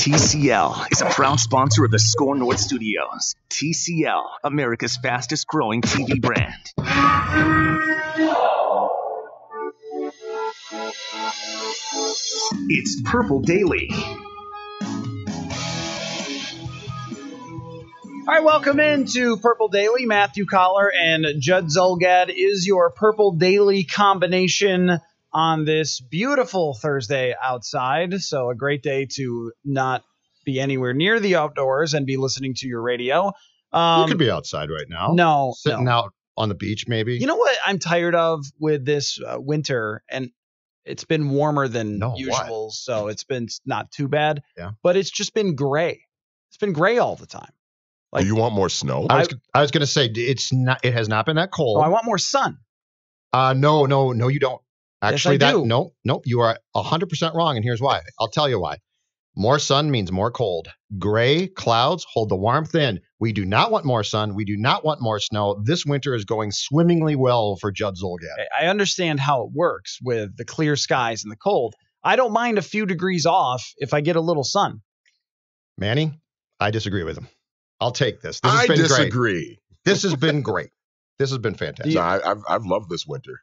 TCL is a proud sponsor of the SKOR North Studios. TCL, America's fastest growing TV brand. It's Purple Daily. All right, welcome into Purple Daily. Matthew Coller and Judd Zulgad is your Purple Daily combination on this beautiful Thursday outside. So a great day to not be anywhere near the outdoors and be listening to your radio. You could be outside right now. No. Sitting out on the beach, maybe. You know what I'm tired of with this winter? And it's been warmer than usual, so it's been not too bad. Yeah. But it's just been gray. It's been gray all the time. Like, do you want more snow? I was going to say it's not. It has not been that cold. Oh, I want more sun. No, you don't. Actually, yes, I do. No, you are 100% wrong, and here's why. I'll tell you why. More sun means more cold. Gray clouds hold the warmth in. We do not want more sun. We do not want more snow. This winter is going swimmingly well for Judd Zulgad. I understand how it works with the clear skies and the cold. I don't mind a few degrees off if I get a little sun. Manny, I disagree with him. I'll take this. This has I been disagree. Great. This has been great. This has been fantastic. No, I've loved this winter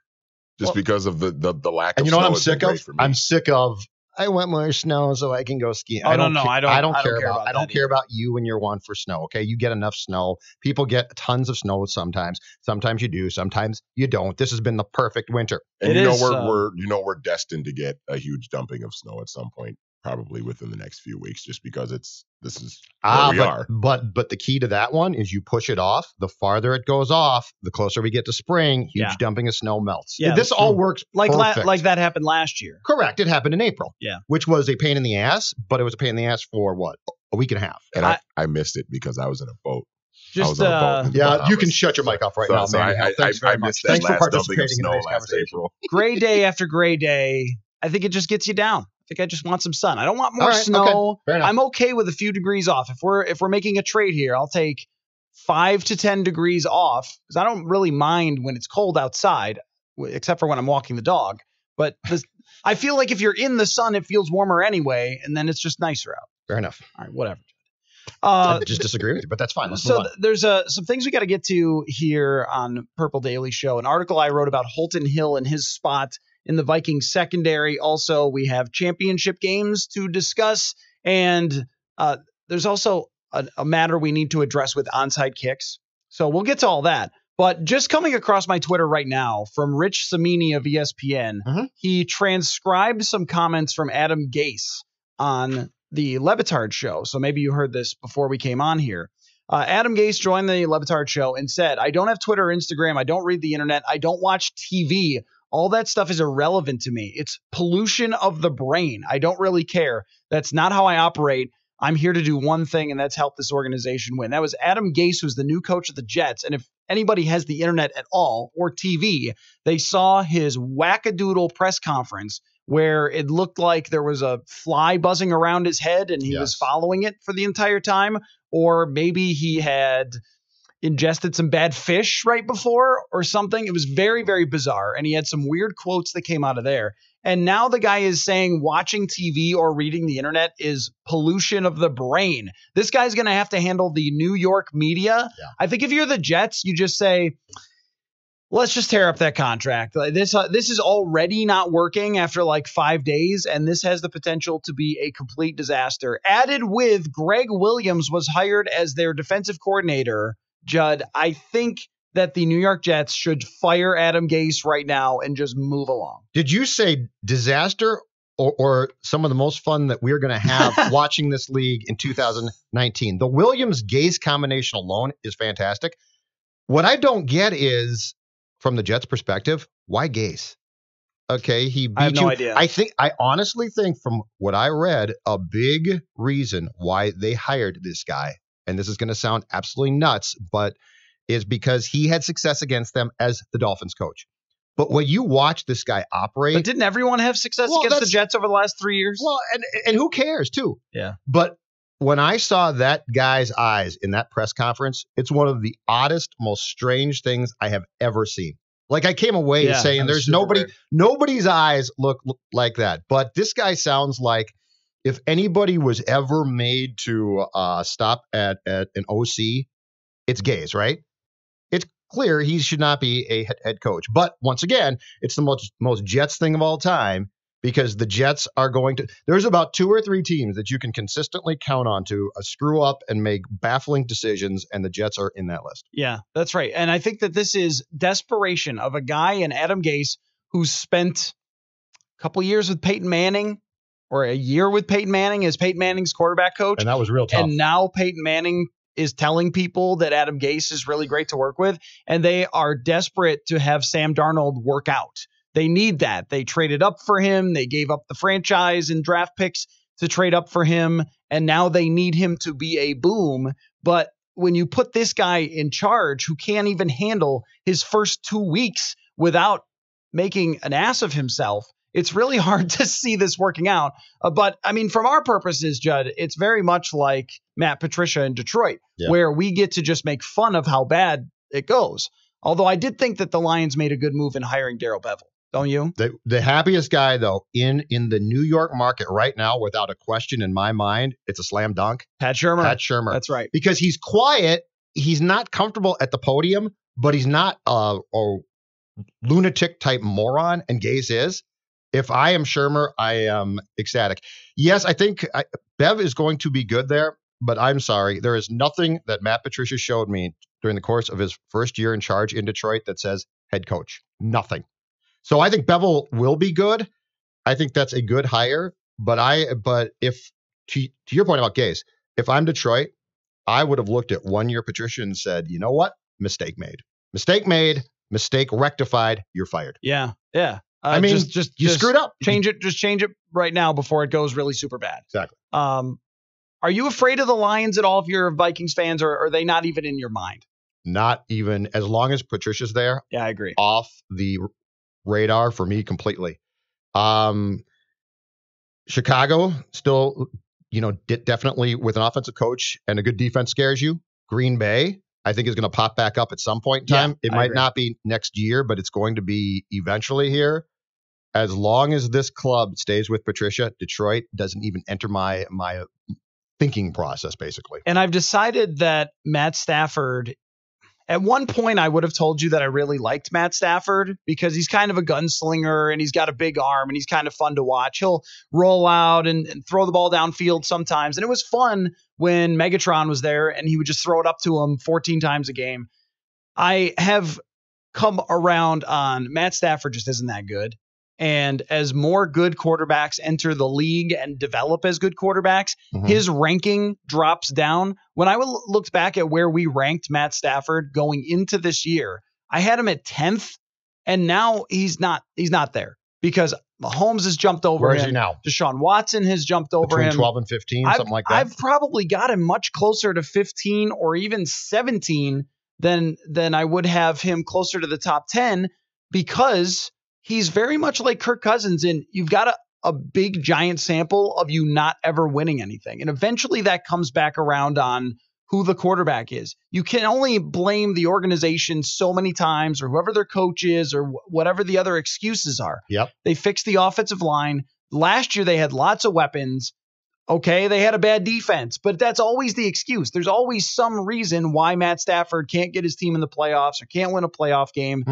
just because of the lack of. And you know snow what I'm sick of? I'm sick of. I want more snow so I can go skiing. Oh, I don't care about you and your want for snow. Okay, you get enough snow. People get tons of snow sometimes. Sometimes you do. Sometimes you don't. This has been the perfect winter. And we're destined to get a huge dumping of snow at some point, probably within the next few weeks, just because this is where we are. But the key to that one is you push it off. The farther it goes off, the closer we get to spring. Huge dumping of snow melts. Yeah, this all works like that happened last year. Correct. It happened in April. Yeah, which was a pain in the ass, but it was a pain in the ass for what, a week and a half. And I missed it because I was in a boat. You can shut your mic off right now, man. Thanks very much. Thanks for participating in today's conversation. Gray day after gray day. I think it just gets you down. I think I just want some sun. I don't want more snow. Okay. I'm okay with a few degrees off. If we're making a trade here, I'll take 5 to 10 degrees off because I don't really mind when it's cold outside, except for when I'm walking the dog. But I feel like if you're in the sun, it feels warmer anyway, and then it's just nicer out. Fair enough. All right, whatever. I just disagree with you, but that's fine. Let's move on. There's some things we got to get to here on Purple Daily Show. An article I wrote about Holton Hill and his spot in the Vikings secondary. Also, we have championship games to discuss. And there's also a matter we need to address with onside kicks. So we'll get to all that. But just coming across my Twitter right now from Rich Samini of ESPN, he transcribed some comments from Adam Gase on the Le Batard show. So maybe you heard this before we came on here. Adam Gase joined the Le Batard show and said, "I don't have Twitter or Instagram. I don't read the internet. I don't watch TV. All that stuff is irrelevant to me. It's pollution of the brain. I don't really care. That's not how I operate. I'm here to do one thing, and that's help this organization win." That was Adam Gase, who's the new coach of the Jets. And if anybody has the internet at all or TV, they saw his wackadoodle press conference where it looked like there was a fly buzzing around his head and he was following it for the entire time. Or maybe he had ingested some bad fish right before or something. It was very, very bizarre. And he had some weird quotes that came out of there. And now the guy is saying watching TV or reading the internet is pollution of the brain. This guy's going to have to handle the New York media. Yeah. I think if you're the Jets, you just say, let's just tear up that contract. This is already not working after like 5 days, and this has the potential to be a complete disaster. Added with Greg Williams was hired as their defensive coordinator. Judd, I think that the New York Jets should fire Adam Gase right now and just move along. Did you say disaster or some of the most fun that we're going to have watching this league in 2019? The Williams-Gase combination alone is fantastic. What I don't get is, from the Jets' perspective, why Gase? Okay, he beat I have no idea. I honestly think from what I read, a big reason why they hired this guy, and this is going to sound absolutely nuts, but is because he had success against them as the Dolphins coach. But when you watch this guy operate... But didn't everyone have success against the Jets over the last 3 years? Well, and who cares, too? Yeah. But when I saw that guy's eyes in that press conference, it's one of the oddest, most strange things I have ever seen. Like, I came away saying there's nobody's eyes look like that. But this guy sounds like if anybody was ever made to stop at an OC, it's Gase, right? It's clear he should not be a head coach. But once again, it's the most Jets thing of all time, because the Jets are going to – there's about 2 or 3 teams that you can consistently count on to screw up and make baffling decisions, and the Jets are in that list. Yeah, that's right. And I think that this is desperation of a guy in Adam Gase who's spent a couple years with Peyton Manning, or a year with Peyton Manning as Peyton Manning's quarterback coach. And that was real tough. And now Peyton Manning is telling people that Adam Gase is really great to work with, and they are desperate to have Sam Darnold work out. They need that. They traded up for him. They gave up the franchise and draft picks to trade up for him, and now they need him to be a boom. But when you put this guy in charge who can't even handle his first 2 weeks without making an ass of himself, it's really hard to see this working out. But, I mean, from our purposes, Judd, it's very much like Matt Patricia in Detroit, where we get to just make fun of how bad it goes. Although I did think that the Lions made a good move in hiring Darrell Bevell. Don't you? The happiest guy, though, in the New York market right now, without a question in my mind, it's a slam dunk. Pat Shurmur. Pat Shurmur. That's right. Because he's quiet. He's not comfortable at the podium, but he's not a lunatic type moron, and Gase is. If I am Shurmur, I am ecstatic. Yes, I think Bev is going to be good there, but I'm sorry. There is nothing that Matt Patricia showed me during the course of his first year in charge in Detroit that says head coach. Nothing. So I think Bevell will be good. I think that's a good hire. But if to your point about Gase, if I'm Detroit, I would have looked at 1 year Patricia and said, you know what? Mistake made. Mistake made. Mistake rectified. You're fired. Yeah. I mean, you screwed up. Change it. Just change it right now before it goes really super bad. Exactly. Are you afraid of the Lions at all if you're Vikings fans, or are they not even in your mind? Not even, as long as Patricia's there. Yeah, I agree. Off the radar for me completely. Chicago still, definitely with an offensive coach and a good defense scares you. Green Bay, I think, is going to pop back up at some point in time. It might not be next year, but it's going to be eventually here. As long as this club stays with Patricia, Detroit doesn't even enter my thinking process, basically. And I've decided that Matt Stafford, at one point, I would have told you that I really liked Matt Stafford because he's kind of a gunslinger and he's got a big arm and he's kind of fun to watch. He'll roll out and throw the ball downfield sometimes. And it was fun when Megatron was there and he would just throw it up to him 14 times a game. I have come around on Matt Stafford just isn't that good. And as more good quarterbacks enter the league and develop as good quarterbacks, his ranking drops down. When I looked back at where we ranked Matt Stafford going into this year, I had him at 10th, and now he's not there because Mahomes has jumped over him. Where is he now? Deshaun Watson has jumped over Between him. 12 and 15, something like that. I've probably got him much closer to 15 or even 17 than I would have him closer to the top 10 because he's very much like Kirk Cousins, and you've got a big, giant sample of you not ever winning anything. And eventually that comes back around on who the quarterback is. You can only blame the organization so many times or whoever their coach is or whatever the other excuses are. Yep. They fixed the offensive line. Last year they had lots of weapons. Okay, they had a bad defense, but that's always the excuse. There's always some reason why Matt Stafford can't get his team in the playoffs or can't win a playoff game.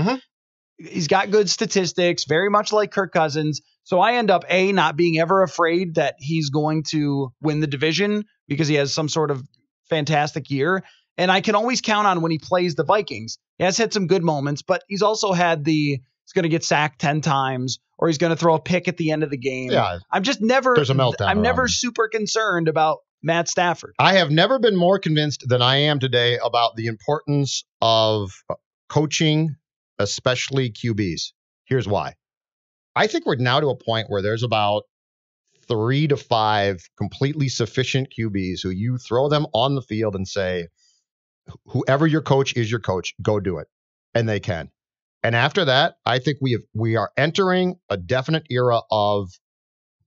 He's got good statistics, very much like Kirk Cousins. So I end up, not being ever afraid that he's going to win the division because he has some sort of fantastic year. And I can always count on when he plays the Vikings. He has had some good moments, but he's also had he's going to get sacked 10 times or he's going to throw a pick at the end of the game. Yeah. I'm just never, there's a meltdown. I'm never super concerned about Matt Stafford. I have never been more convinced than I am today about the importance of coaching, especially QBs. Here's why. I think we're now to a point where there's about 3 to 5 completely sufficient QBs who you throw them on the field and say, whoever your coach is your coach, go do it. And they can. And after that, I think we are entering a definite era of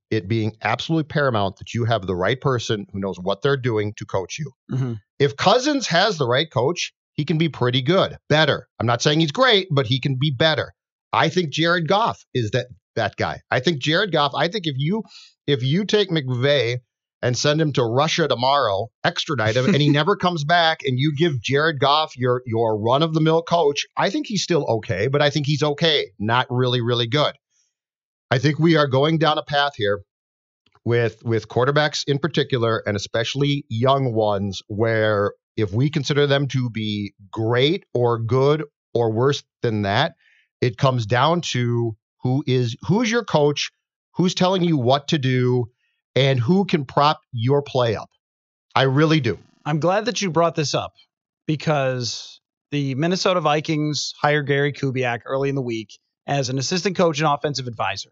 it being absolutely paramount that you have the right person who knows what they're doing to coach you. If Cousins has the right coach, he can be pretty good, better. I'm not saying he's great, but he can be better. I think Jared Goff is that that guy. I think Jared Goff, if you take McVay and send him to Russia tomorrow, extradite him, and he never comes back, and you give Jared Goff your run-of-the-mill coach, I think he's still okay, but I think he's okay, not really, really good. I think we are going down a path here with quarterbacks in particular, and especially young ones, where if we consider them to be great or good or worse than that, it comes down to who's your coach, who's telling you what to do, and who can prop your play up. I really do. I'm glad that you brought this up, because the Minnesota Vikings hired Gary Kubiak early in the week as an assistant coach and offensive advisor.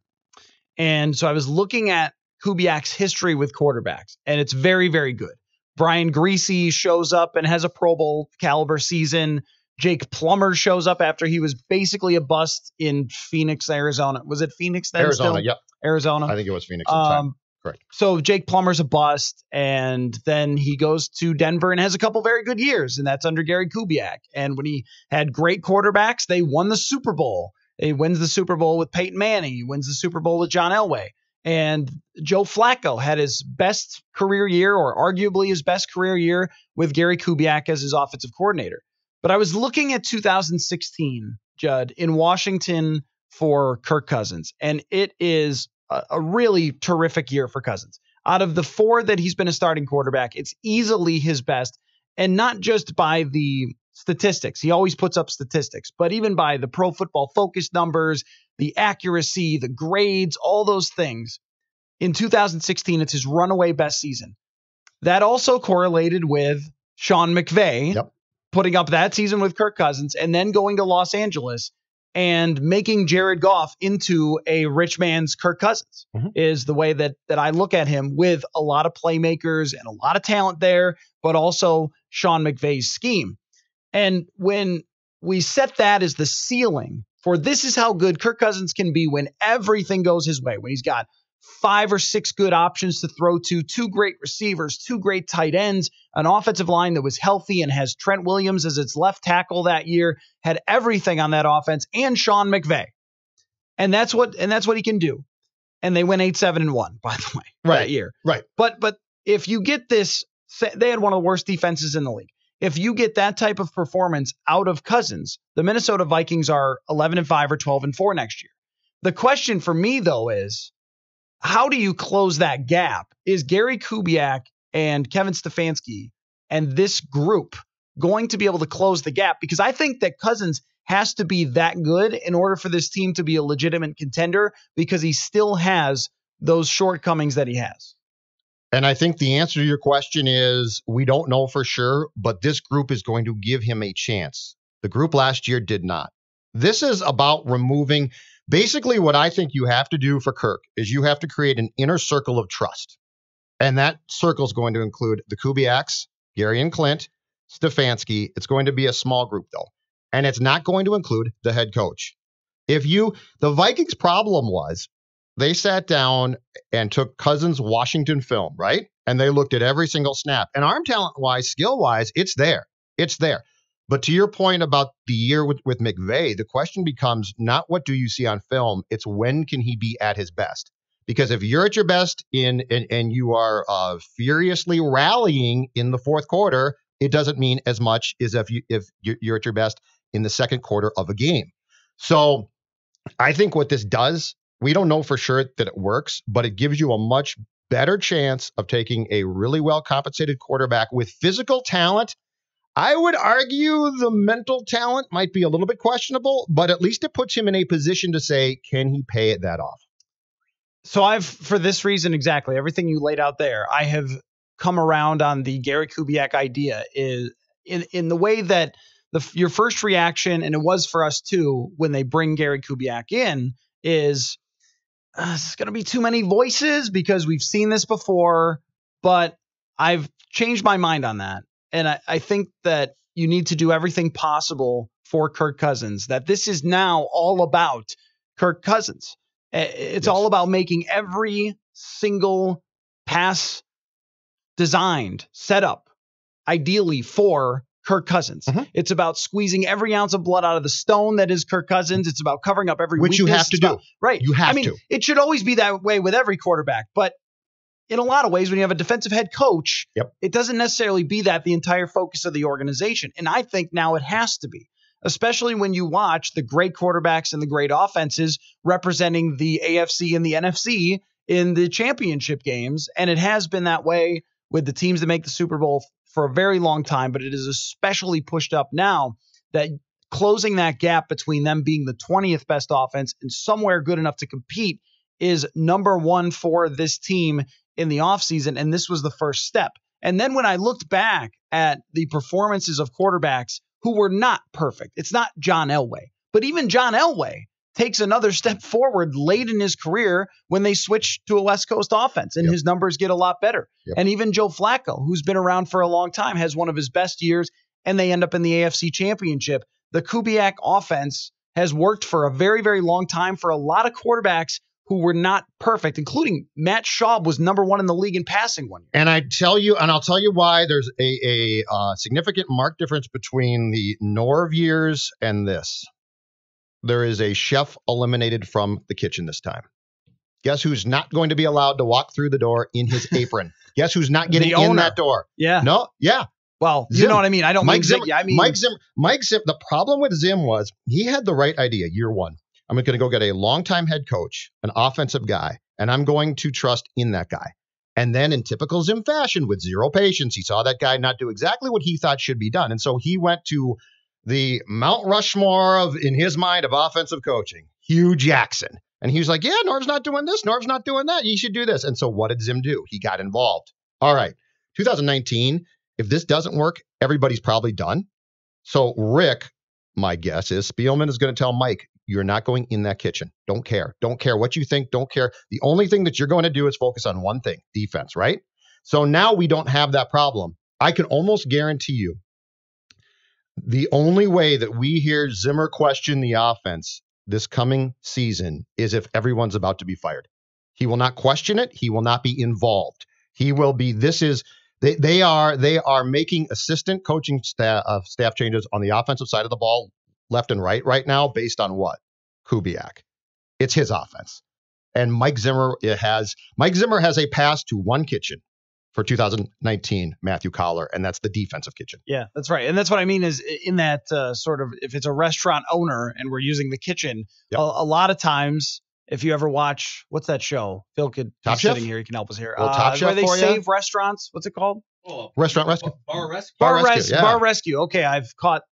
And so I was looking at Kubiak's history with quarterbacks, and it's very, very good. Brian Griese shows up and has a Pro Bowl caliber season. Jake Plummer shows up after he was basically a bust in Phoenix, Arizona. Was it Phoenix then? Arizona, still? yep. Arizona. I think it was Phoenix at the time. Correct. So Jake Plummer's a bust, and then he goes to Denver and has a couple very good years, and that's under Gary Kubiak. And when he had great quarterbacks, they won the Super Bowl. He wins the Super Bowl with Peyton Manning. He wins the Super Bowl with John Elway. And Joe Flacco had his best career year, or arguably his best career year, with Gary Kubiak as his offensive coordinator. But I was looking at 2016, Judd, in Washington for Kirk Cousins, and it is a really terrific year for Cousins. Out of the 4 that he's been a starting quarterback, it's easily his best, and not just by the statistics. He always puts up statistics, but even by the Pro Football Focus numbers, the accuracy, the grades, all those things. In 2016, it's his runaway best season. That also correlated with Sean McVay putting up that season with Kirk Cousins and then going to Los Angeles and making Jared Goff into a rich man's Kirk Cousins is the way that I look at him, with a lot of playmakers and a lot of talent there, but also Sean McVay's scheme. And when we set that as the ceiling for this is how good Kirk Cousins can be when everything goes his way, when he's got 5 or 6 good options to throw to, 2 great receivers, 2 great tight ends, an offensive line that was healthy and has Trent Williams as its left tackle that year, had everything on that offense, and Sean McVay. And that's what he can do. And they went 8-7-1, by the way, that year. Right. But if you get this, they had one of the worst defenses in the league. If you get that type of performance out of Cousins, the Minnesota Vikings are 11-5 or 12-4 next year. The question for me, though, is how do you close that gap? Is Gary Kubiak and Kevin Stefanski and this group going to be able to close the gap? Because I think that Cousins has to be that good in order for this team to be a legitimate contender, because he still has those shortcomings that he has. And I think the answer to your question is we don't know for sure, but this group is going to give him a chance. The group last year did not. This is about removing, basically what I think you have to do for Kirk is you have to create an inner circle of trust. And that circle is going to include the Kubiaks, Gary and Clint, Stefanski. It's going to be a small group, though. And it's not going to include the head coach. The Vikings' problem was they sat down and took Cousins' Washington film, right? And they looked at every single snap. And arm talent-wise, skill-wise, it's there. It's there. But to your point about the year with McVay, the question becomes not what do you see on film, it's when can he be at his best? Because if you're at your best and you are furiously rallying in the fourth quarter, it doesn't mean as much as if you're at your best in the second quarter of a game. So I think what this does, we don't know for sure that it works, but it gives you a much better chance of taking a really well-compensated quarterback with physical talent. I would argue the mental talent might be a little bit questionable, but at least it puts him in a position to say, can he pay it that off? So for this reason, exactly, everything you laid out there, I have come around on the Gary Kubiak idea is in the way that your first reaction, and it was for us too, when they bring Gary Kubiak in, is it's going to be too many voices because we've seen this before, but I've changed my mind on that. And I think that you need to do everything possible for Kirk Cousins, that this is now all about Kirk Cousins. It's all about making every single pass designed, set up, ideally for Kirk Cousins. Mm-hmm. It's about squeezing every ounce of blood out of the stone that is Kirk Cousins. It's about covering up every Which weakness. you have to do. Right. You have to. It should always be that way with every quarterback. But in a lot of ways, when you have a defensive head coach, it doesn't necessarily be that the entire focus of the organization. And I think now it has to be, especially when you watch the great quarterbacks and the great offenses representing the AFC and the NFC in the championship games. And it has been that way with the teams that make the Super Bowl for a very long time, but it is especially pushed up now that closing that gap between them being the 20th best offense and somewhere good enough to compete is number one for this team in the offseason. And this was the first step. And then when I looked back at the performances of quarterbacks who were not perfect, it's not John Elway, but even John Elway takes another step forward late in his career when they switch to a West Coast offense and his numbers get a lot better. And even Joe Flacco, who's been around for a long time, has one of his best years and they end up in the AFC Championship. The Kubiak offense has worked for a very, very long time for a lot of quarterbacks who were not perfect, including Matt Schaub was number one in the league in passing one year. And I'll tell you why there's a significant marked difference between the Norv years and this. There is a chef eliminated from the kitchen this time. Guess who's not going to be allowed to walk through the door in his apron? Guess who's not getting in that door? Yeah. No? Yeah. Well, you know what I mean. I don't Mike mean Zimmer. I mean Mike Zimmer. The problem with Zim was he had the right idea year one. I'm going to go get a longtime head coach, an offensive guy, and I'm going to trust in that guy. And then in typical Zim fashion, with zero patience, he saw that guy not do exactly what he thought should be done. And so he went to the Mount Rushmore of, in his mind, of offensive coaching, Hugh Jackson. And he was like, yeah, Norv's not doing this. Norv's not doing that. You should do this. And so what did Zim do? He got involved. All right, 2019, if this doesn't work, everybody's probably done. So Rick, my guess is Spielman is going to tell Mike, you're not going in that kitchen. Don't care. Don't care what you think. Don't care. The only thing that you're going to do is focus on one thing, defense, right? So now we don't have that problem. I can almost guarantee you the only way that we hear Zimmer question the offense this coming season is if everyone's about to be fired. He will not question it. He will not be involved. He will be, they are making assistant coaching staff changes on the offensive side of the ball left and right now based on what? Kubiak. It's his offense. And Mike Zimmer has a pass to one kitchen for 2019, Matthew Coller, and that's the defensive kitchen. Yeah, that's right. And that's what I mean is in that sort of, if it's a restaurant owner and we're using the kitchen, a lot of times, if you ever watch, what's that show? Phil could be sitting here. He can help us here. Top Chef where they for save you? restaurants. What's it called? Restaurant Rescue. Bar Rescue. Bar Rescue. Okay, I've caught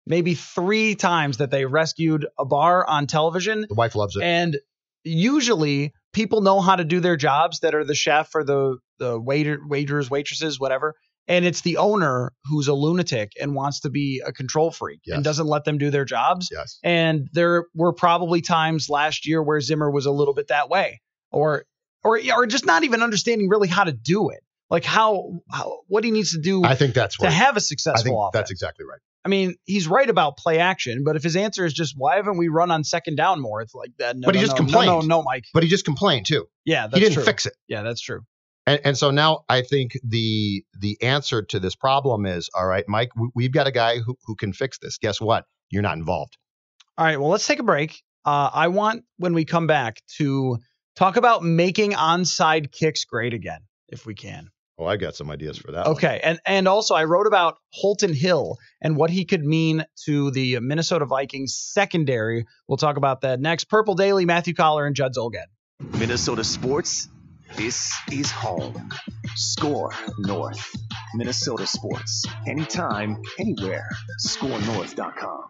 maybe 3 times that they rescued a bar on television. The wife loves it. And usually people know how to do their jobs that are the chef or the waiters, waitresses, whatever. And it's the owner who's a lunatic and wants to be a control freak and doesn't let them do their jobs. Yes. And there were probably times last year where Zimmer was a little bit that way, or just not even understanding really how to do it. Like what he needs to do. I think that's to have a successful offense. That's exactly right. I mean, he's right about play action, but if his answer is just, why haven't we run on second down more? It's like that. But he just complained. No, Mike. But he just complained too. Yeah, that's true. He didn't true. fix it. Yeah, that's true. And so now I think the answer to this problem is, all right, Mike, we've got a guy who can fix this. Guess what? You're not involved. All right, well, let's take a break. I want, when we come back, to talk about making onside kicks great again, if we can. Oh, I got some ideas for that. Okay, and also I wrote about Holton Hill and what he could mean to the Minnesota Vikings secondary. We'll talk about that next. Purple Daily, Matthew Coller and Judd Zulgad. Minnesota sports, this is home. SKOR North. Minnesota sports. Anytime, anywhere. SKORNorth.com.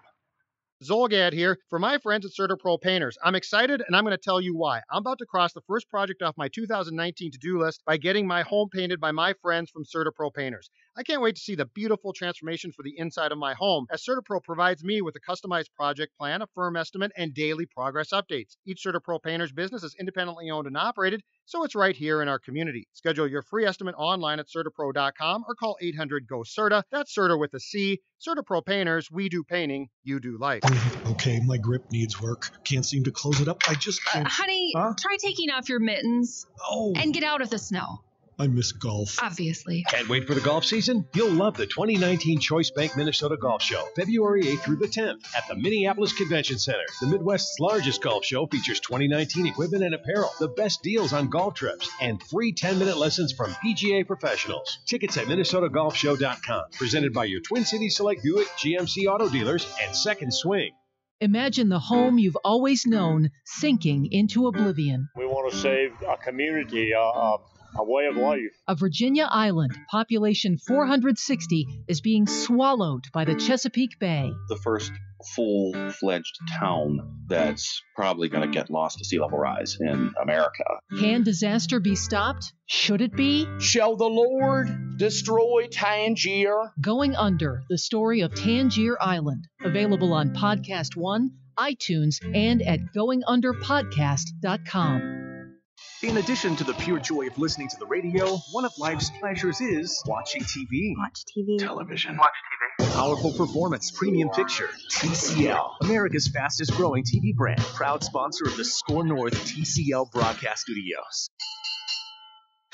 Zulgad here for my friends at CertaPro Painters. I'm excited, and I'm going to tell you why. I'm about to cross the first project off my 2019 to-do list by getting my home painted by my friends from CertaPro Painters. I can't wait to see the beautiful transformation for the inside of my home, as CertaPro provides me with a customized project plan, a firm estimate, and daily progress updates. Each CertaPro Painters business is independently owned and operated, so it's right here in our community. Schedule your free estimate online at CertaPro.com or call 800-GO-CERTA. That's Certa with a C. CertaPro Painters, we do painting, you do life. Okay, my grip needs work. Can't seem to close it up. I just can't. Honey, try taking off your mittens and get out of the snow. I miss golf. Obviously. Can't wait for the golf season? You'll love the 2019 Choice Bank Minnesota Golf Show, February 8th through the 10th at the Minneapolis Convention Center. The Midwest's largest golf show features 2019 equipment and apparel, the best deals on golf trips, and free 10-minute lessons from PGA professionals. Tickets at MinnesotaGolfShow.com. Presented by your Twin Cities Select Buick, GMC Auto Dealers, and Second Swing. Imagine the home you've always known sinking into oblivion. We want to save a community, a way of life. A Virginia island, population 460, is being swallowed by the Chesapeake Bay. The first full-fledged town that's probably going to get lost to sea level rise in America. Can disaster be stopped? Should it be? Shall the Lord destroy Tangier? Going Under, the story of Tangier Island. Available on Podcast One, iTunes, and at goingunderpodcast.com. In addition to the pure joy of listening to the radio, one of life's pleasures is watching TV. Watch TV. Television. Watch TV. Powerful Performance Premium Picture. TCL, America's fastest growing TV brand. Proud sponsor of the SKOR North TCL Broadcast Studios.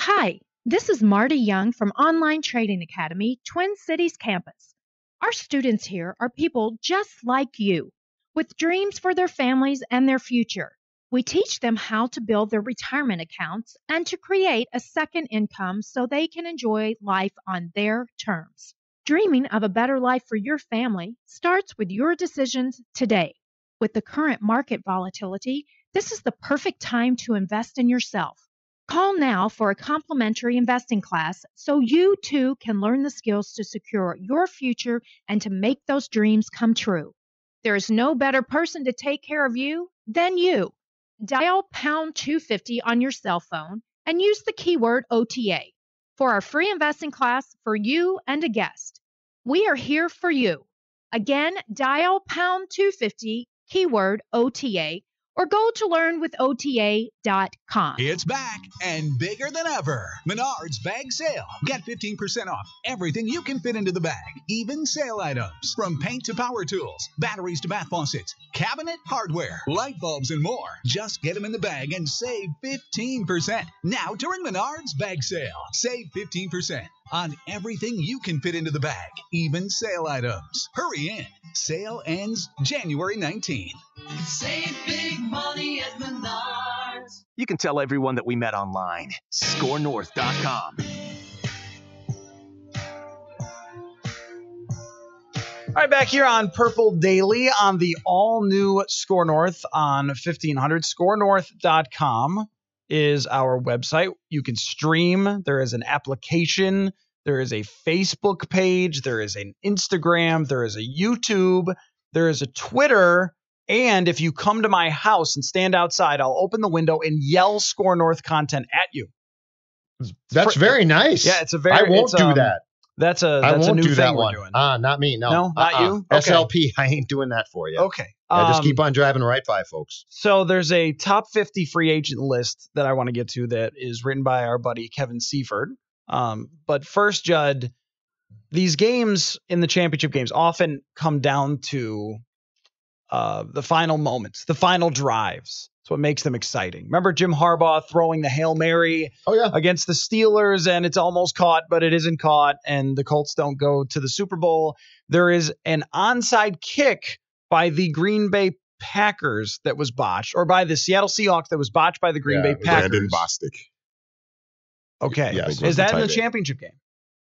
Hi, this is Marty Young from Online Trading Academy, Twin Cities campus. Our students here are people just like you, with dreams for their families and their future. We teach them how to build their retirement accounts and to create a second income so they can enjoy life on their terms. Dreaming of a better life for your family starts with your decisions today. With the current market volatility, this is the perfect time to invest in yourself. Call now for a complimentary investing class so you too can learn the skills to secure your future and to make those dreams come true. There is no better person to take care of you than you. Dial pound 250 on your cell phone and use the keyword OTA for our free investing class for you and a guest. We are here for you. Again, dial pound 250, keyword OTA, or go to learnwithota.com. It's back and bigger than ever. Menards Bag Sale. Get 15% off everything you can fit into the bag, even sale items. From paint to power tools, batteries to bath faucets, cabinet hardware, light bulbs, and more. Just get them in the bag and save 15%. Now during Menards Bag Sale. Save 15% on everything you can fit into the bag, even sale items. Hurry in. Sale ends January 19th. Save big money at Menards. You can tell everyone that we met online. SKORNorth.com. All right, back here on Purple Daily on the all-new SKOR North on 1500. SKORNorth.com is our website. You can stream. There is an application. There is a Facebook page. There is an Instagram. There is a YouTube. There is a Twitter. And if you come to my house and stand outside, I'll open the window and yell SKOR North content at you. That's very nice. Yeah, it's a very. I won't do that. That's a new thing we're doing. Not me. No, not you. Okay. SLP. I ain't doing that for you. Okay. Just keep on driving right by, folks. So there's a top 50 free agent list that I want to get to that is written by our buddy Kevin Seifert. But first, Judd, these games in the championship games often come down to the final moments, the final drives. That's what makes them exciting. Remember Jim Harbaugh throwing the Hail Mary against the Steelers, and it's almost caught, but it isn't caught, and the Colts don't go to the Super Bowl. There is an onside kick by the Green Bay Packers that was botched, or by the Seattle Seahawks that was botched by the Green Bay Packers. Brandon Bostic. Okay. Yes. Is that in the championship game?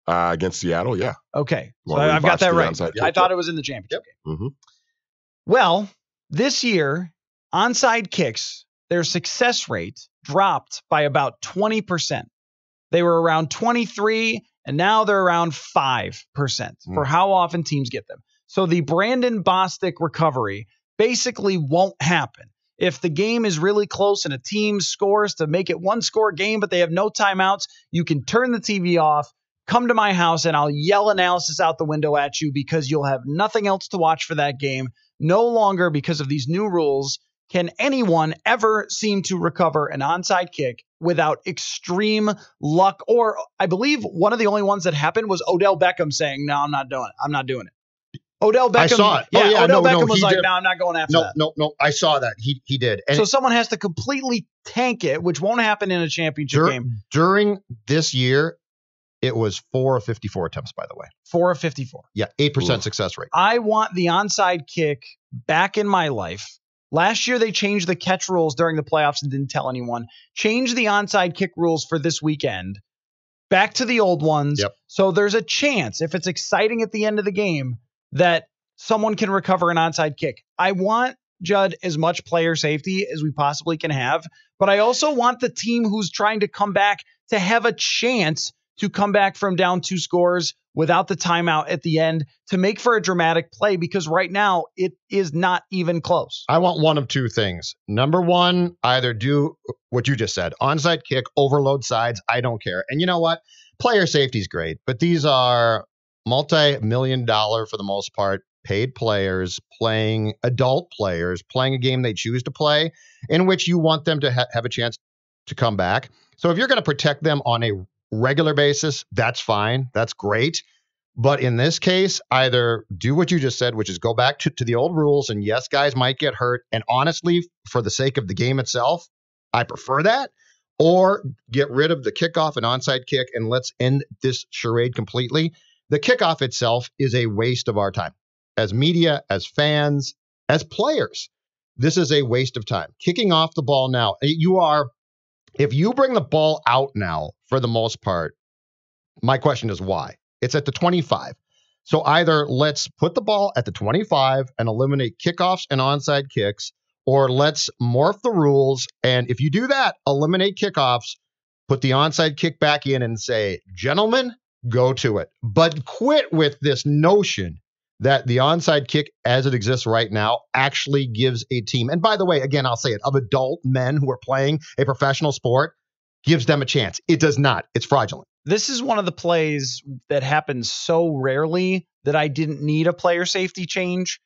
Against Seattle, yeah. Okay. So I've got that right. I thought it was in the championship game. Mm-hmm. Well, this year, onside kicks, their success rate dropped by about 20%. They were around 23, and now they're around 5% for how often teams get them. So the Brandon Bostic recovery basically won't happen. If the game is really close and a team scores to make it one-score game, but they have no timeouts, you can turn the TV off, come to my house, and I'll yell analysis out the window at you because you'll have nothing else to watch for that game. No longer, because of these new rules, can anyone ever seem to recover an onside kick without extreme luck. Or I believe one of the only ones that happened was Odell Beckham saying, no, I'm not doing it. I'm not doing it. Odell Beckham. I saw it. Yeah, Odell Beckham was like, no, I'm not going after that. No. I saw that. He did. And so someone has to completely tank it, which won't happen in a championship game. During this year, it was 4 of 54 attempts, by the way. 4 of 54. Yeah, 8% success rate. I want the onside kick back in my life. Last year, they changed the catch rules during the playoffs and didn't tell anyone. Change the onside kick rules for this weekend. Back to the old ones. Yep. So there's a chance, if it's exciting at the end of the game, that someone can recover an onside kick. I want, Judd, as much player safety as we possibly can have, but I also want the team who's trying to come back to have a chance to come back from down 2 scores without the timeout at the end to make for a dramatic play, because right now it is not even close. I want one of 2 things. Number one, either do what you just said, onside kick, overload sides. I don't care. And you know what? Player safety is great, but these are multi-million-dollar, for the most part, paid players playing adult players, playing a game they choose to play, in which you want them to have a chance to come back. So if you're going to protect them on a regular basis, that's fine. That's great. But in this case, either do what you just said, which is go back to the old rules. And yes, guys might get hurt. And honestly, for the sake of the game itself, I prefer that. Or get rid of the kickoff and onside kick and let's end this charade completely. The kickoff itself is a waste of our time. As media, as fans, as players, this is a waste of time. Kicking off the ball now, if you bring the ball out now, for the most part, my question is why? It's at the 25. So either let's put the ball at the 25 and eliminate kickoffs and onside kicks, or let's morph the rules. And if you do that, eliminate kickoffs, put the onside kick back in and say, gentlemen, go to it. But quit with this notion that the onside kick as it exists right now actually gives a team, and by the way, again, I'll say it, of adult men who are playing a professional sport, gives them a chance. It does not. It's fraudulent. This is one of the plays that happens so rarely that I didn't need a player safety change.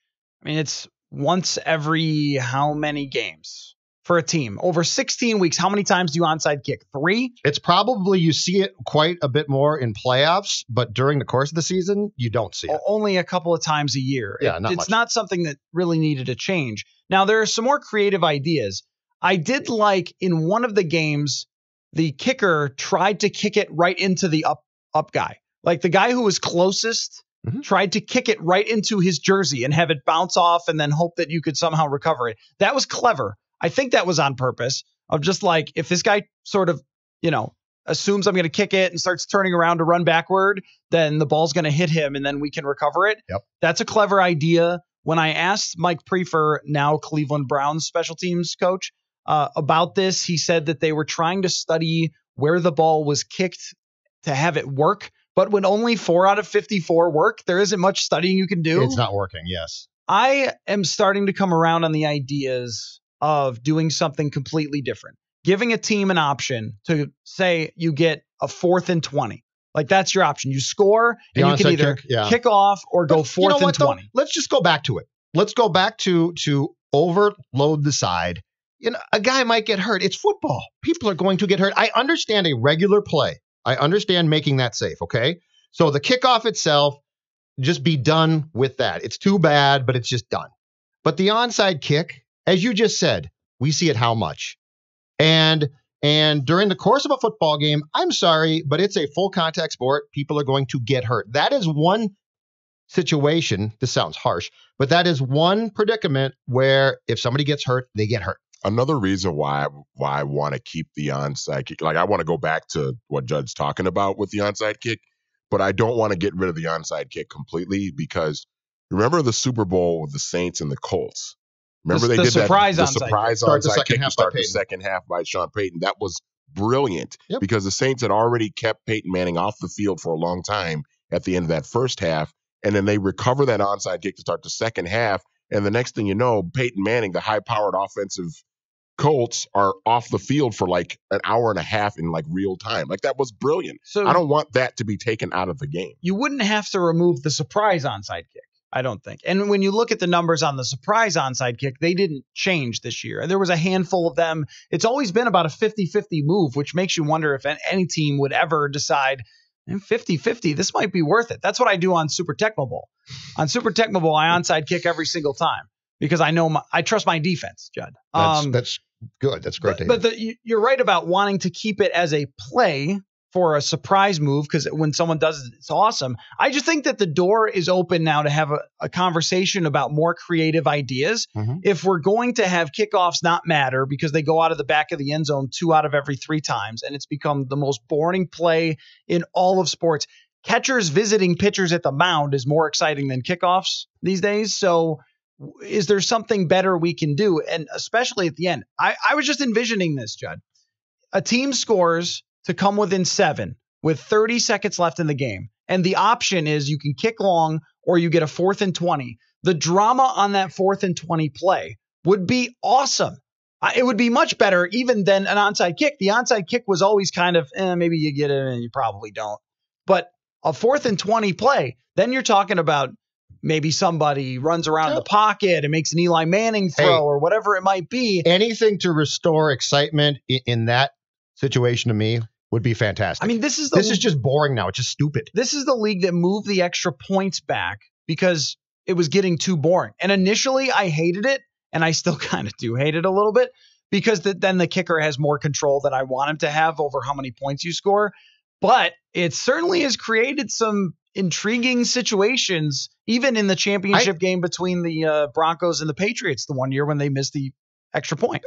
I mean, it's once every how many games for a team? Over 16 weeks, how many times do you onside kick? 3? It's probably, you see it quite a bit more in playoffs, but during the course of the season, you don't see it. Only a couple of times a year. Yeah, it's not something that really needed a change. Now, there are some more creative ideas. I did like in one of the games, the kicker tried to kick it right into the up guy. Like the guy who was closest tried to kick it right into his jersey and have it bounce off and then hope that you could somehow recover it. That was clever. I think that was on purpose, of just like, if this guy sort of, assumes I'm going to kick it and starts turning around to run backward, then the ball's going to hit him and then we can recover it. Yep. That's a clever idea. When I asked Mike Prefer, now Cleveland Browns special teams coach, about this, he said that they were trying to study where the ball was kicked to have it work. But when only 4 out of 54 work, there isn't much studying you can do. It's not working, yes. I am starting to come around on the ideas of doing something completely different. Giving a team an option to say you get a 4th and 20. Like that's your option. You score and you can either kick off or go 4th and 20. Though? Let's just go back to it. Let's go back to overload the side. A guy might get hurt. It's football. People are going to get hurt. I understand a regular play. I understand making that safe, okay? So the kickoff itself, just be done with that. It's too bad, but it's just done. But the onside kick, as you just said, we see it how much? And during the course of a football game, I'm sorry, but it's a full contact sport. People are going to get hurt. That is one situation. This sounds harsh, but that is one predicament where if somebody gets hurt, they get hurt. Another reason why I want to keep the onside kick, like I want to go back to what Judd's talking about with the onside kick, but I don't want to get rid of the onside kick completely, because remember the Super Bowl with the Saints and the Colts? Remember they did the surprise onside kick to start the second half by Sean Payton. That was brilliant because the Saints had already kept Peyton Manning off the field for a long time at the end of that first half, and then they recover that onside kick to start the second half, and the next thing you know, Peyton Manning, the high-powered offensive Colts, are off the field for like an hour and a half in like real time. Like that was brilliant. So I don't want that to be taken out of the game. You wouldn't have to remove the surprise onside kick, I don't think. And when you look at the numbers on the surprise onside kick, they didn't change this year. There was a handful of them. It's always been about a 50-50 move, which makes you wonder if any team would ever decide, And 50-50, this might be worth it. That's what I do on Super Tecmo Bowl. On Super Tecmo Bowl, I onside kick every single time because I trust my defense, Judd. That's good. That's great to hear. But you're right about wanting to keep it as a play for a surprise move, because when someone does it, it's awesome. I just think that the door is open now to have a conversation about more creative ideas. Mm-hmm. If we're going to have kickoffs not matter because they go out of the back of the end zone 2 out of every 3 times, and it's become the most boring play in all of sports. Catchers visiting pitchers at the mound is more exciting than kickoffs these days. So is there something better we can do? And especially at the end, I was just envisioning this, Judd. A team scores to come within 7 with 30 seconds left in the game. And the option is you can kick long or you get a 4th and 20. The drama on that 4th and 20 play would be awesome. It would be much better even than an onside kick. The onside kick was always kind of, maybe you get it and you probably don't. But a 4th and 20 play, then you're talking about maybe somebody runs around the pocket and makes an Eli Manning throw or whatever it might be. Anything to restore excitement in that situation to me would be fantastic. I mean, this is just boring now. It's just stupid. This is the league that moved the extra points back because it was getting too boring. And initially I hated it, and I still kind of do hate it a little bit because then the kicker has more control than I want him to have over how many points you score. But it certainly has created some intriguing situations, even in the championship game between the Broncos and the Patriots the one year when they missed the extra point.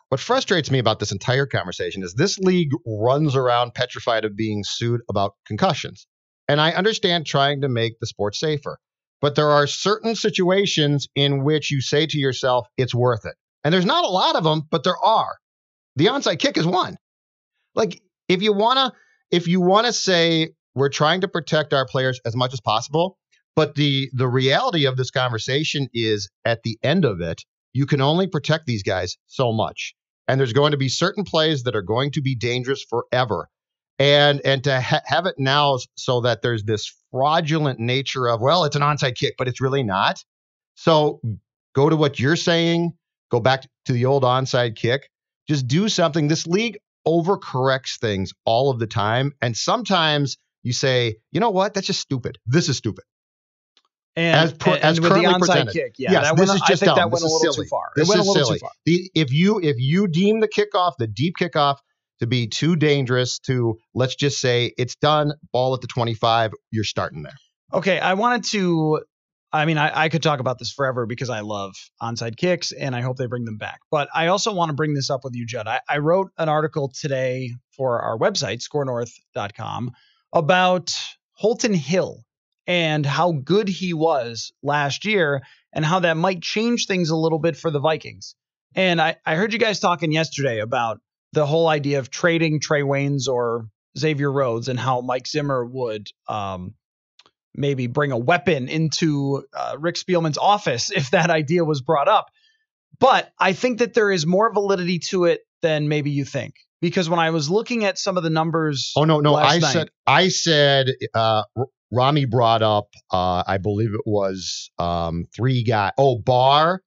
What frustrates me about this entire conversation is this league runs around petrified of being sued about concussions. And I understand trying to make the sport safer, but there are certain situations in which you say to yourself, it's worth it. And there's not a lot of them, but there are. The onside kick is one. Like, if you want to say we're trying to protect our players as much as possible, but the reality of this conversation is at the end of it, you can only protect these guys so much. And there's going to be certain plays that are going to be dangerous forever. And to have it now so that there's this fraudulent nature of, well, it's an onside kick, but it's really not. So go to what you're saying. Go back to the old onside kick. Just do something. This league overcorrects things all of the time. And sometimes you say, you know what? That's just stupid. This is stupid. And with the onside kick, this is just dumb. That went a little too far. This is silly. If you deem the kickoff, the deep kickoff, to be too dangerous to, let's just say it's done, ball at the 25, you're starting there. Okay, I could talk about this forever because I love onside kicks and I hope they bring them back. But I also want to bring this up with you, Judd. I wrote an article today for our website, SKORNorth.com, about Holton Hill and how good he was last year and how that might change things a little bit for the Vikings. And I heard you guys talking yesterday about the whole idea of trading Trey Waynes or Xavier Rhodes and how Mike Zimmer would maybe bring a weapon into Rick Spielman's office if that idea was brought up. But I think that there is more validity to it than maybe you think. Because when I was looking at some of the numbers, I said Rami brought up, I believe it was 3 guys. Barr,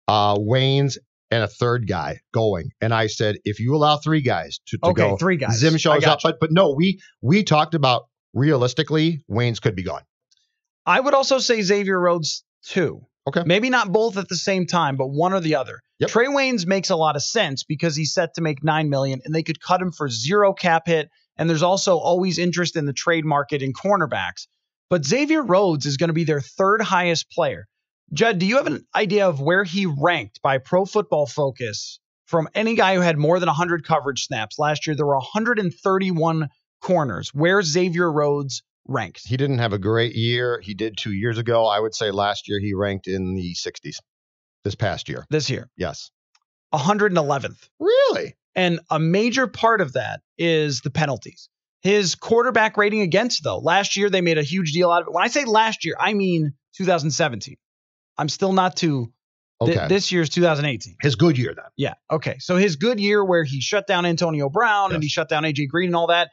Waynes, and a third guy going. And I said, if you allow 3 guys to go, 3 guys. Zim shows up. But no, we talked about realistically, Waynes could be gone. I would also say Xavier Rhodes too. Okay. Maybe not both at the same time, but one or the other. Yep. Trey Waynes makes a lot of sense because he's set to make $9 million and they could cut him for 0 cap hit. And there's also always interest in the trade market in cornerbacks. But Xavier Rhodes is going to be their 3rd highest player. Judd, do you have an idea of where he ranked by Pro Football Focus from any guy who had more than 100 coverage snaps? Last year, there were 131 corners. Where's Xavier Rhodes ranked? He didn't have a great year. He did 2 years ago. I would say last year he ranked in the 60s. This past year. This year. Yes. 111th. Really? And a major part of that is the penalties. His quarterback rating against, though, last year they made a huge deal out of it. When I say last year, I mean 2017. I'm still not to this year's 2018. His good year then. Yeah. Okay. So his good year where he shut down Antonio Brown and he shut down AJ Green and all that.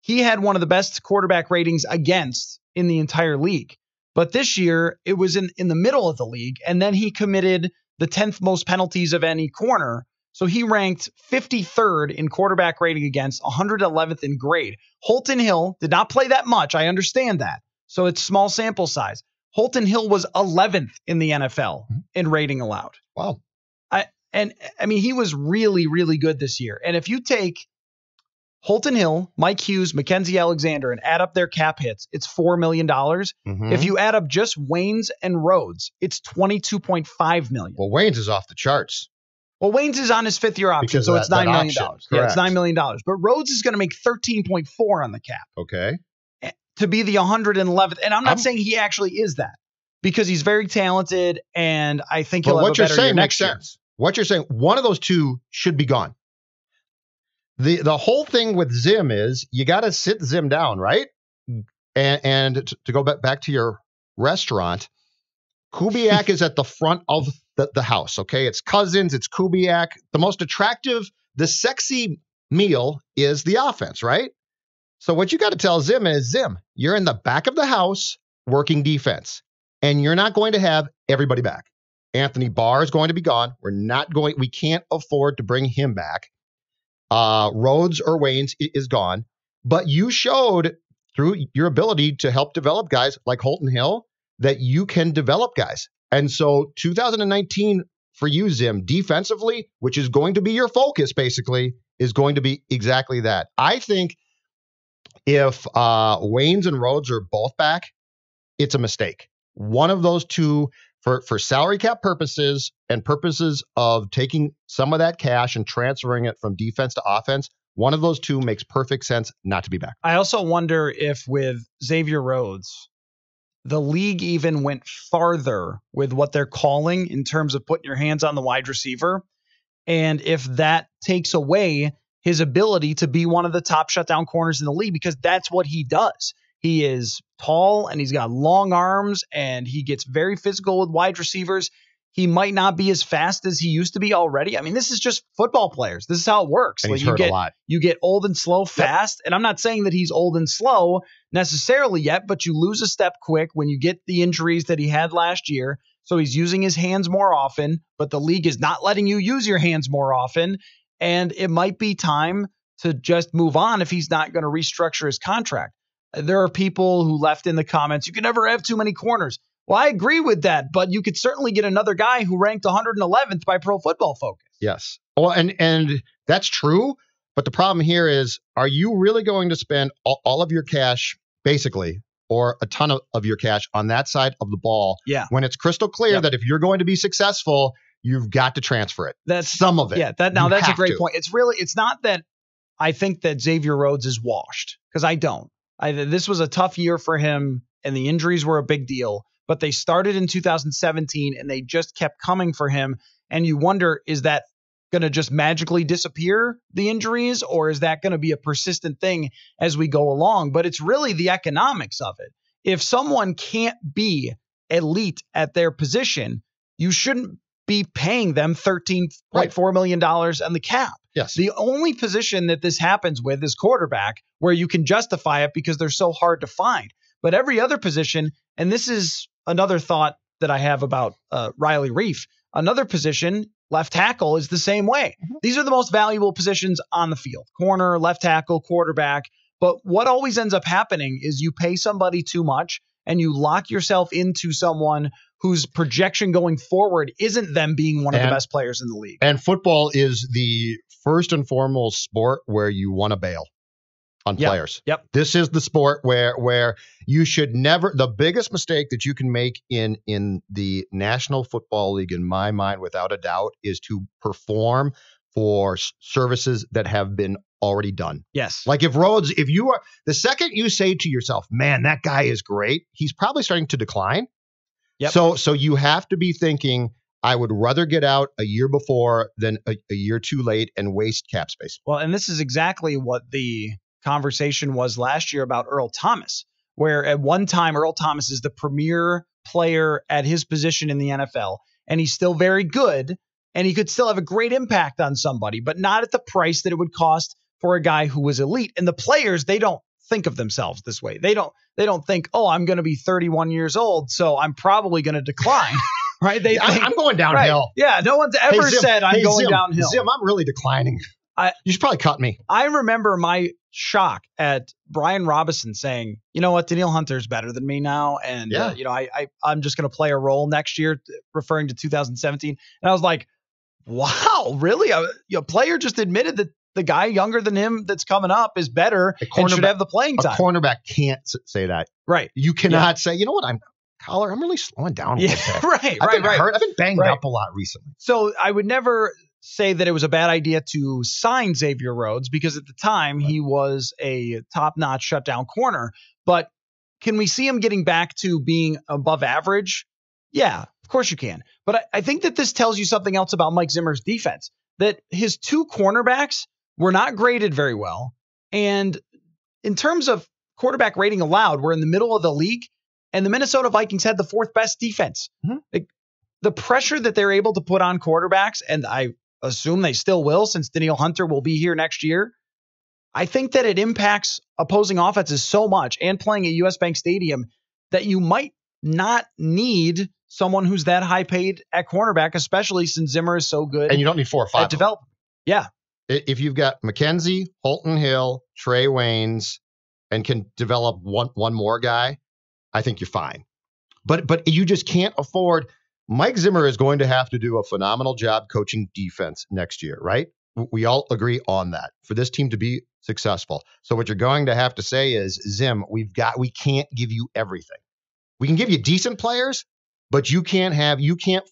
He had one of the best quarterback ratings against in the entire league. But this year it was in the middle of the league. And then he committed the 10th most penalties of any corner. So he ranked 53rd in quarterback rating against, 111th in grade. Holton Hill did not play that much. I understand that. So it's small sample size. Holton Hill was 11th in the NFL in rating allowed. Wow. He was really, really good this year. And if you take Holton Hill, Mike Hughes, Mackenzie Alexander, and add up their cap hits, it's $4 million. If you add up just Waynes and Rhodes, it's $22.5 million. Well, Waynes is off the charts. Well, Waynes is on his fifth-year option, Because so of it's that $9 million. option. Yeah, it's Correct. $9 million. But Rhodes is going to make 13.4 on the cap Okay. to be the 111th. And I'm not saying he actually is that, because he's very talented, and I think he'll But have what a you're better year saying makes next year. sense. What you're saying, one of those two should be gone. The whole thing with Zim is you got to sit Zim down, right? And to go back to your restaurant, Kubiak is at the front of the house, okay? It's Cousins, it's Kubiak. The most attractive, the sexy meal is the offense, right? So what you got to tell Zim is, Zim, you're in the back of the house working defense, and you're not going to have everybody back. Anthony Barr is going to be gone. We can't afford to bring him back. Rhodes or Waynes is gone. But you showed through your ability to help develop guys like Holton Hill that you can develop guys. And so 2019 for you, Zim, defensively, which is going to be your focus basically, is going to be exactly that. I think if Waynes and Rhodes are both back, it's a mistake. One of those two, for salary cap purposes and purposes of taking some of that cash and transferring it from defense to offense, one of those two makes perfect sense not to be back. I also wonder if with Xavier Rhodes, the league even went farther with what they're calling in terms of putting your hands on the wide receiver. And if that takes away his ability to be one of the top shutdown corners in the league, because that's what he does. He is tall and he's got long arms and he gets very physical with wide receivers. He might not be as fast as he used to be already. I mean, this is just football players. This is how it works. And he's hurt a lot. You get old and slow fast. And I'm not saying that he's old and slow necessarily yet, but you lose a step quick when you get the injuries that he had last year. So he's using his hands more often, but the league is not letting you use your hands more often. And it might be time to just move on if he's not going to restructure his contract. There are people who left in the comments, you can never have too many corners. Well, I agree with that, but you could certainly get another guy who ranked 111th by Pro Football Focus. Yes. Well, and that's true. But the problem here is, are you really going to spend all of your cash, basically, or a ton of your cash on that side of the ball when it's crystal clear that if you're going to be successful, you've got to transfer it. That's some of it. Yeah, that's a great point. It's not that I think that Xavier Rhodes is washed, because I don't. This was a tough year for him, and the injuries were a big deal. But they started in 2017, and they just kept coming for him. And you wonder, is that going to just magically disappear, the injuries, or is that going to be a persistent thing as we go along? But it's really the economics of it. If someone can't be elite at their position, you shouldn't be paying them $13.4 million on the cap. Yes. The only position that this happens with is quarterback, where you can justify it because they're so hard to find. But every other position, and this is another thought that I have about Riley Reif, another position, left tackle, is the same way. These are the most valuable positions on the field: corner, left tackle, quarterback. But what always ends up happening is you pay somebody too much and you lock yourself into someone whose projection going forward isn't them being one of the best players in the league. And football is the first and foremost sport where you want to bail on players. Yep. This is the sport where you should never, the biggest mistake that you can make in the National Football League, in my mind, without a doubt, is to perform for services that have been already done. Yes. Like if Rhodes, if you are, the second you say to yourself, man, that guy is great, he's probably starting to decline. Yep. So you have to be thinking, I would rather get out a year before than a year too late and waste cap space. Well, and this is exactly what the conversation was last year about Earl Thomas, where at one time Earl Thomas is the premier player at his position in the NFL, and he's still very good, and he could still have a great impact on somebody, but not at the price that it would cost for a guy who was elite. And the players, they don't think of themselves this way. They don't think, oh, I'm going to be 31 years old, so I'm probably going to decline. right? I'm going downhill. Right. Yeah, no one's ever said I'm going downhill. Zim, I'm really declining. You should probably cut me. I remember my shock at Brian Robinson saying, you know what, Danielle Hunter's better than me now. And, I'm just going to play a role next year, referring to 2017. And I was like, wow, really? A player just admitted that the guy younger than him that's coming up is better and should have the playing time. A cornerback can't say that. Right. You cannot say, you know what, Coller, I'm really slowing down a little bit. Right. I've been banged up a lot recently. So I would never say that it was a bad idea to sign Xavier Rhodes because at the time he was a top-notch shutdown corner. But can we see him getting back to being above average? Yeah, of course you can. But I think that this tells you something else about Mike Zimmer's defense, that his two cornerbacks were not graded very well. And in terms of quarterback rating allowed, we're in the middle of the league, and the Minnesota Vikings had the fourth best defense. Mm-hmm. The pressure that they're able to put on quarterbacks, and I assume they still will since Danielle Hunter will be here next year, I think that it impacts opposing offenses so much, and playing at US Bank Stadium, that you might not need someone who's that high paid at cornerback, especially since Zimmer is so good. And you don't need 4 or 5 at development. Yeah. If you've got McKenzie, Holton Hill, Trey Waynes, and can develop one more guy, I think you're fine. But you just can't afford. Mike Zimmer is going to have to do a phenomenal job coaching defense next year, right? We all agree on that for this team to be successful. So what you're going to have to say is, Zim, we can't give you everything. We can give you decent players, but you can't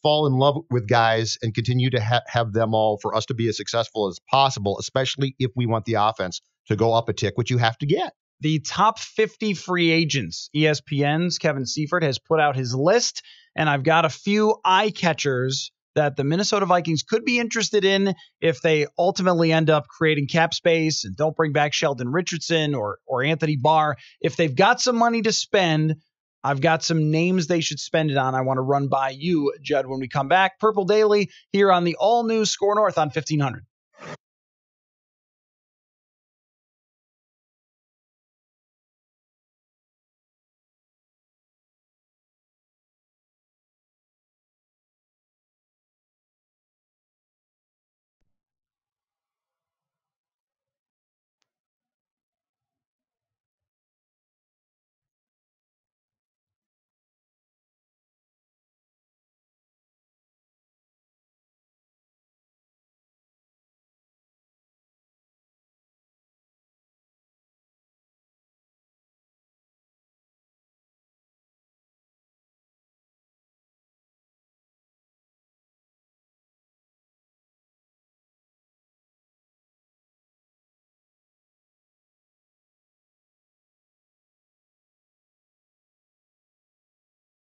fall in love with guys and continue to have them all for us to be as successful as possible, especially if we want the offense to go up a tick, which you have to get. The top 50 free agents, ESPN's Kevin Seifert has put out his list, and I've got a few eye catchers that the Minnesota Vikings could be interested in if they ultimately end up creating cap space and don't bring back Sheldon Richardson or Anthony Barr. If they've got some money to spend, I've got some names they should spend it on. I want to run by you, Judd, when we come back. Purple Daily here on the all-new SKOR North on 1500.